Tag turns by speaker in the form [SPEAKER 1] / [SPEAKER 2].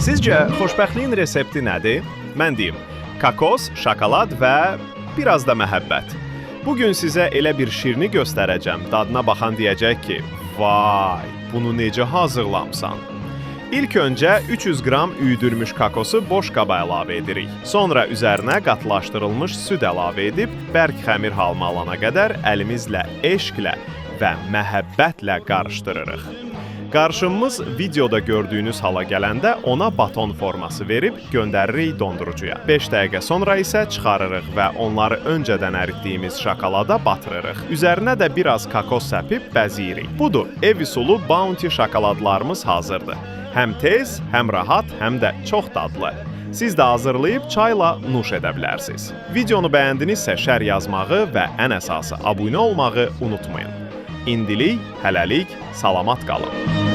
[SPEAKER 1] Sizcə, xoşbəxtliyin resepti nədir? Mən deyim, kakos, şokolad və biraz da məhəbbət. Bugün sizə elə bir şirini göstərəcəm, dadına baxan deyəcək ki, vay, bunu necə hazırlamsan? İlk öncə 300 qram üyüdülmüş kakosu boş qaba əlavə edirik. Sonra üzərinə qatılaşdırılmış süd əlavə edib, bərk xəmir halına alana qədər əlimizlə, eşqlə və məhəbbətlə qarışdırırıq. Qarışımımız videoda gördüyünüz hala gələndə ona baton forması verib göndəririk dondurucuya. 5 dəqiqə sonra isə çıxarırıq və onları öncədən əritdiyimiz şokolada batırırıq. Üzərinə də biraz kakos səpib bəziyirik. Budur, ev üsulu Bounty şokoladlarımız hazırdır. Həm tez, həm rahat, həm də çox dadlı. Siz də hazırlayıb çayla nuş edə bilərsiniz. Videonu bəyəndinizsə şər yazmağı və ən əsası abunə olmağı unutmayın. İndilik, hələlik, salamat qalın.